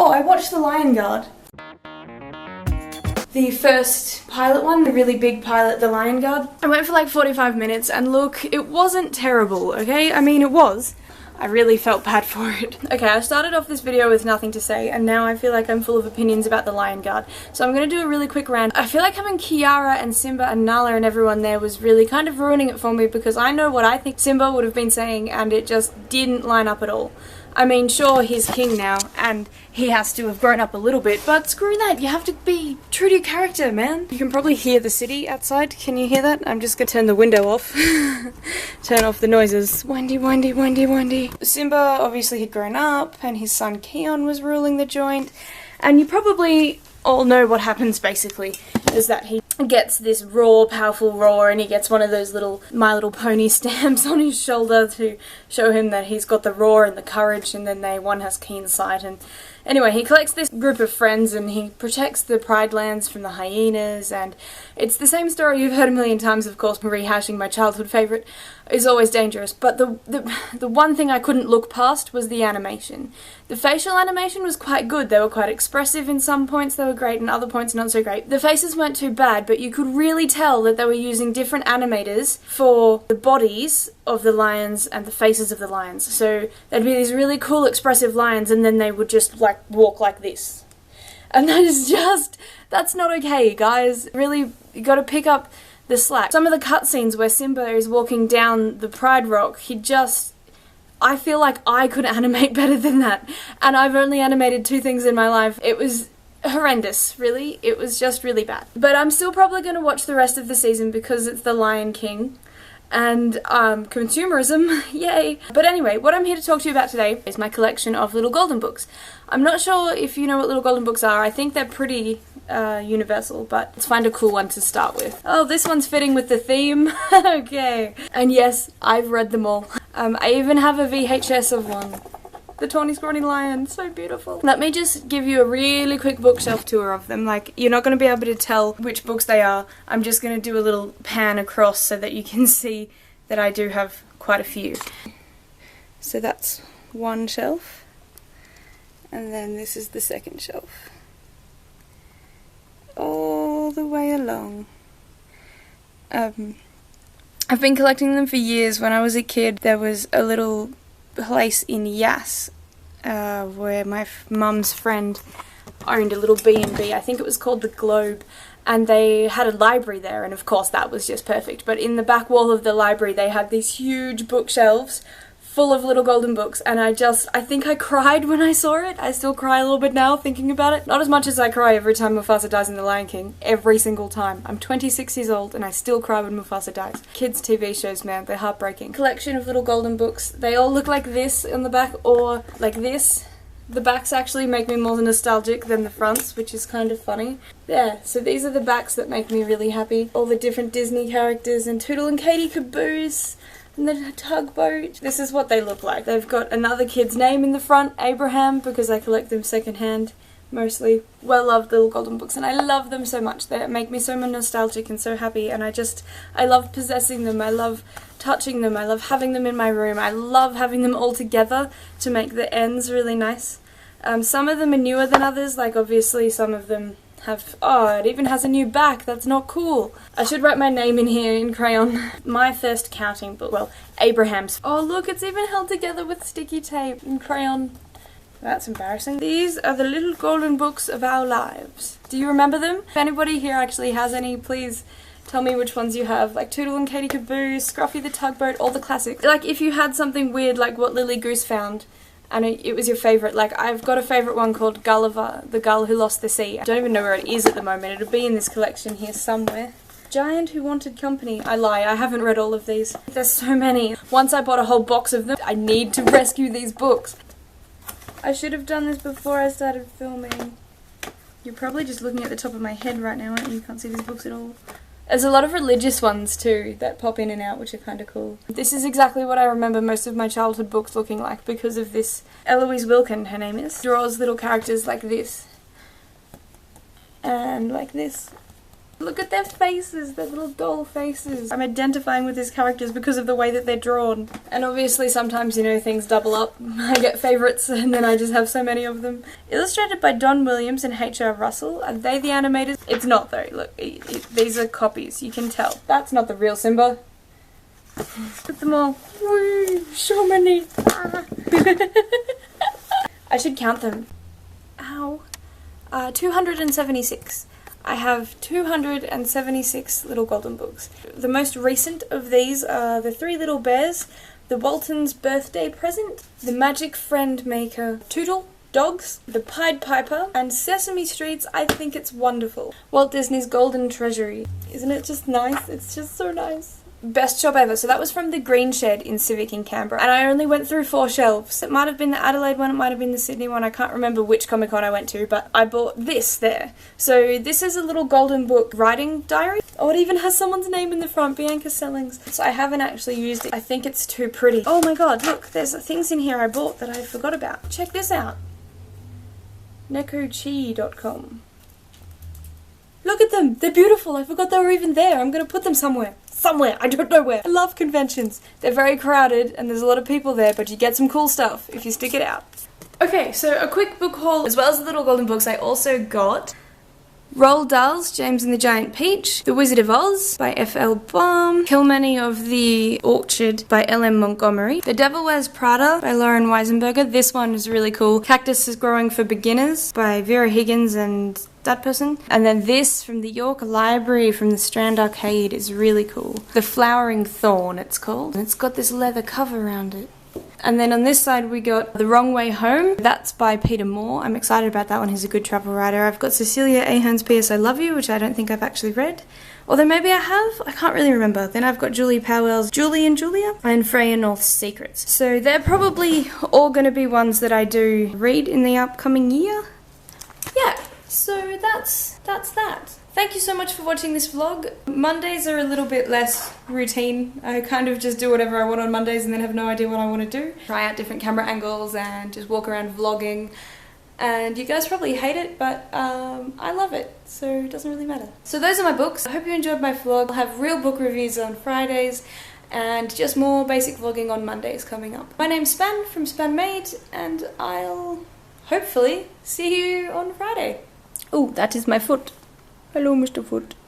Oh, I watched The Lion Guard. The first pilot one, the really big pilot, The Lion Guard. I went for like 45 minutes and look, it wasn't terrible, okay? I mean, it was. I really felt bad for it. Okay, I started off this video with nothing to say and now I feel like I'm full of opinions about The Lion Guard. So I'm gonna do a really quick rant. I feel like having Kiara and Simba and Nala and everyone there was really kind of ruining it for me because I know what I think Simba would have been saying and it just didn't line up at all. I mean, sure, he's king now, and he has to have grown up a little bit, but screw that, you have to be true to your character, man. You can probably hear the city outside, can you hear that? I'm just gonna turn the window off. Turn off the noises. Windy, windy, windy, windy. Simba obviously had grown up, and his son Keon was ruling the joint, and you probably all know what happens basically, is that he gets this raw, powerful roar and he gets one of those little My Little Pony stamps on his shoulder to show him that he's got the roar and the courage, and then one has keen sight. And anyway, he collects this group of friends and he protects the Pride Lands from the hyenas, and it's the same story you've heard a million times, of course. Rehashing my childhood favourite is always dangerous, but the one thing I couldn't look past was the animation. The facial animation was quite good. They were quite expressive in some points, they were great, and other points not so great. The faces weren't too bad, but you could really tell that they were using different animators for the bodies of the lions and the faces of the lions. So there'd be these really cool expressive lions and then they would just like walk like this. And that is just, that's not okay, guys. Really, you gotta pick up the slack. Some of the cutscenes where Simba is walking down the Pride Rock, I feel like I could animate better than that. And I've only animated 2 things in my life. It was horrendous, really. It was just really bad. But I'm still probably going to watch the rest of the season because it's The Lion King. And consumerism, yay. But anyway, what I'm here to talk to you about today is my collection of little golden books. I'm not sure if you know what little golden books are. I think they're pretty universal, but let's find a cool one to start with. Oh, this one's fitting with the theme. Okay. And yes, I've read them all. I even have a VHS of one. The Tawny Scrawny Lion, so beautiful. Let me just give you a really quick bookshelf tour of them. Like, you're not going to be able to tell which books they are. I'm just going to do a little pan across so that you can see that I do have quite a few. So that's one shelf. And then this is the second shelf. All the way along. I've been collecting them for years. When I was a kid, there was a little place in Yass where my mum's friend owned a little B&B. I think it was called the Globe, and they had a library there, and of course that was just perfect. But in the back wall of the library they had these huge bookshelves full of little golden books, and I think I cried when I saw it. I still cry a little bit now thinking about it. Not as much as I cry every time Mufasa dies in The Lion King. Every single time. I'm 26 years old and I still cry when Mufasa dies. Kids' TV shows, man, they're heartbreaking. Collection of little golden books. They all look like this on the back, or like this. The backs actually make me more nostalgic than the fronts, which is kind of funny. Yeah, so these are the backs that make me really happy. All the different Disney characters and Tootle and Katie Caboose. And the tugboat. This is what they look like. They've got another kid's name in the front, Abraham, because I collect them secondhand, mostly. Well-loved little golden books, and I love them so much. They make me so nostalgic and so happy, and I love possessing them. I love touching them. I love having them in my room. I love having them all together to make the ends really nice. Some of them are newer than others, like obviously some of them it even has a new back. That's not cool. I should write my name in here in crayon. My first counting book. Well, Abraham's. Oh look, it's even held together with sticky tape and crayon. That's embarrassing. These are the little golden books of our lives. Do you remember them? If anybody here actually has any, please tell me which ones you have. Like Tootle and Katie Caboose, Scruffy the Tugboat, all the classics. Like if you had something weird like what Lily Goose found, and it was your favourite. Like, I've got a favourite one called Gulliver, the Gull Who Lost the Sea. I don't even know where it is at the moment. It'll be in this collection here somewhere. Giant Who Wanted Company. I lie, I haven't read all of these. There's so many. Once I bought a whole box of them. I need to rescue these books. I should have done this before I started filming. You're probably just looking at the top of my head right now, aren't you? You can't see these books at all. There's a lot of religious ones too that pop in and out, which are kind of cool. This is exactly what I remember most of my childhood books looking like because of this. Eloise Wilkin, her name is, draws little characters like this. And like this. Look at their faces, their little doll faces. I'm identifying with these characters because of the way that they're drawn. And obviously sometimes, you know, things double up. I get favourites and then I just have so many of them. Illustrated by Don Williams and H.R. Russell. Are they the animators? It's not though. Look, these are copies, you can tell. That's not the real Simba. Look at them all. Woo, so many. I should count them. Ow. 276. I have 276 little golden books. The most recent of these are The Three Little Bears, The Waltons' Birthday Present, The Magic Friend Maker, Tootle, Dogs, The Pied Piper, and Sesame Street's I Think It's Wonderful. Walt Disney's Golden Treasury. Isn't it just nice? It's just so nice. Best shop ever. So that was from the Green Shed in Civic in Canberra. And I only went through 4 shelves. It might have been the Adelaide one, it might have been the Sydney one. I can't remember which Comic Con I went to, but I bought this there. So this is a little golden book writing diary. Oh, it even has someone's name in the front, Bianca Sellings. So I haven't actually used it. I think it's too pretty. Oh my god, look, there's things in here I bought that I forgot about. Check this out. Nekochi.com. Look at them! They're beautiful! I forgot they were even there. I'm gonna put them somewhere. Somewhere! I don't know where. I love conventions. They're very crowded and there's a lot of people there, but you get some cool stuff if you stick it out. Okay, so a quick book haul. As well as the little golden books, I also got Roald Dahl's James and the Giant Peach, The Wizard of Oz by F.L. Baum, Kilmeny of the Orchard by L.M. Montgomery, The Devil Wears Prada by Lauren Weisenberger. This one is really cool. Cactus is Growing for Beginners by Vera Higgins and that person. And then this from the York Library from the Strand Arcade is really cool. The Flowering Thorn it's called. And it's got this leather cover around it. And then on this side we got The Wrong Way Home. That's by Peter Moore. I'm excited about that one. He's a good travel writer. I've got Cecilia Ahern's P.S. I Love You, which I don't think I've actually read. Although maybe I have. I can't really remember. Then I've got Julie Powell's Julie and Julia and Freya North's Secrets. So they're probably all going to be ones that I do read in the upcoming year. Yeah, so that's that. Thank you so much for watching this vlog. Mondays are a little bit less routine. I kind of just do whatever I want on Mondays and then have no idea what I want to do. Try out different camera angles and just walk around vlogging. And you guys probably hate it, but I love it, so it doesn't really matter. So those are my books. I hope you enjoyed my vlog. I'll have real book reviews on Fridays and just more basic vlogging on Mondays coming up. My name's Span from Spanmade and I'll hopefully see you on Friday. Oh, that is my foot. Hello, Mr. Foot.